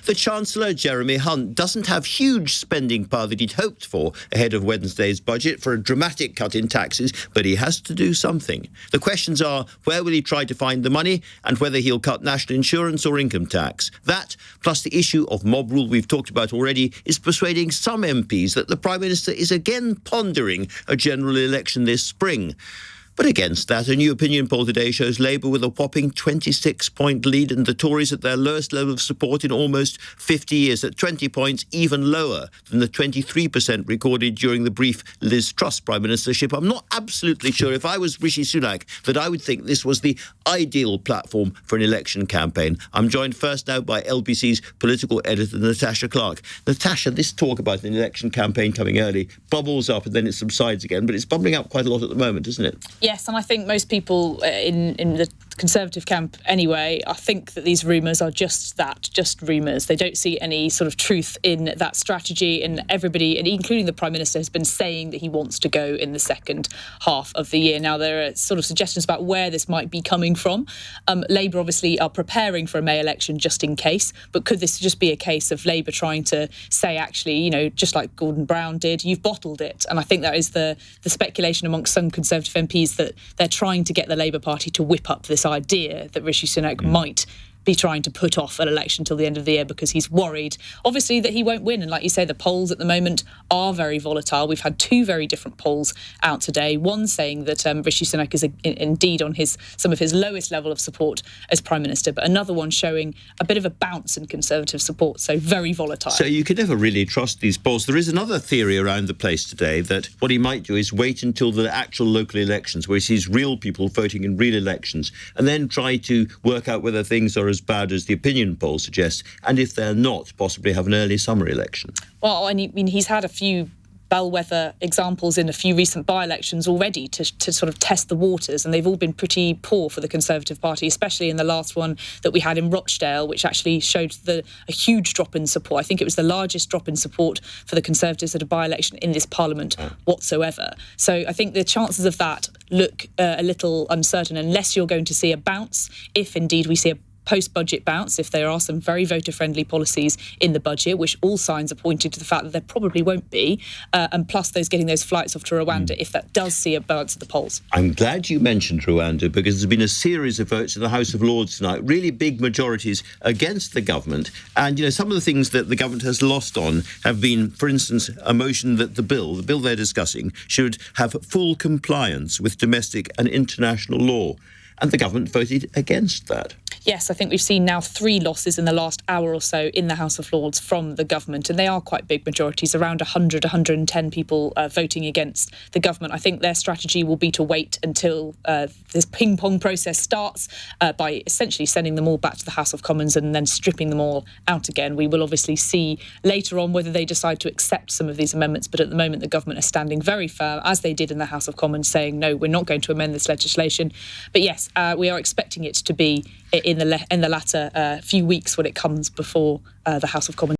The Chancellor, Jeremy Hunt, doesn't have huge spending power that he'd hoped for ahead of Wednesday's budget for a dramatic cut in taxes, but he has to do something. The questions are, where will he try to find the money, and whether he'll cut national insurance or income tax? That, plus the issue of mob rule we've talked about already, is persuading some MPs that the Prime Minister is again pondering a general election this spring. But against that, a new opinion poll today shows Labour with a whopping 26-point lead and the Tories at their lowest level of support in almost 50 years, at 20 points even lower than the 23% recorded during the brief Liz Truss Prime Ministership. I'm not absolutely sure, if I was Rishi Sunak, that I would think this was the ideal platform for an election campaign. I'm joined first now by LBC's political editor, Natasha Clark. Natasha, this talk about an election campaign coming early bubbles up and then it subsides again, but it's bubbling up quite a lot at the moment, isn't it? Yes, and I think most people in the Conservative camp anyway, I think that these rumours are just that, just rumours. They don't see any sort of truth in that strategy, and everybody, and including the Prime Minister, has been saying that he wants to go in the second half of the year. Now, there are sort of suggestions about where this might be coming from. Labour obviously are preparing for a May election just in case, but could this just be a case of Labour trying to say, actually, you know, just like Gordon Brown did, you've bottled it? And I think that is the speculation amongst some Conservative MPs, that they're trying to get the Labour Party to whip up this idea that Rishi Sunak might be trying to put off an election till the end of the year because he's worried, obviously, that he won't win. And like you say, the polls at the moment are very volatile. We've had two very different polls out today. One saying that Rishi Sunak is indeed on some of his lowest level of support as Prime Minister, but another one showing a bit of a bounce in Conservative support, so very volatile. So you can never really trust these polls. There is another theory around the place today that what he might do is wait until the actual local elections, where he sees real people voting in real elections, and then try to work out whether things are as bad as the opinion poll suggests, and if they're not, possibly have an early summer election. Well, I mean, he's had a few bellwether examples in a few recent by-elections already to sort of test the waters, and they've all been pretty poor for the Conservative Party, especially in the last one that we had in Rochdale, which actually showed a huge drop in support. I think it was the largest drop in support for the Conservatives at a by-election in this Parliament whatsoever. So I think the chances of that look a little uncertain, unless you're going to see a bounce, if indeed we see a post-budget bounce, if there are some very voter-friendly policies in the budget, which all signs are pointing to the fact that there probably won't be, and plus getting those flights off to Rwanda, if that does see a bounce at the polls. I'm glad you mentioned Rwanda, because there's been a series of votes in the House of Lords tonight, really big majorities against the government. And, you know, some of the things that the government has lost on have been, for instance, a motion that the bill they're discussing should have full compliance with domestic and international law. And the government voted against that. Yes, I think we've seen now 3 losses in the last hour or so in the House of Lords from the government, and they are quite big majorities, around 100, 110 people voting against the government. I think their strategy will be to wait until this ping-pong process starts by essentially sending them all back to the House of Commons and then stripping them all out again. We will obviously see later on whether they decide to accept some of these amendments, but at the moment the government is standing very firm, as they did in the House of Commons, saying, no, we're not going to amend this legislation. But yes, we are expecting it to be in the latter few weeks when it comes before the House of Commons.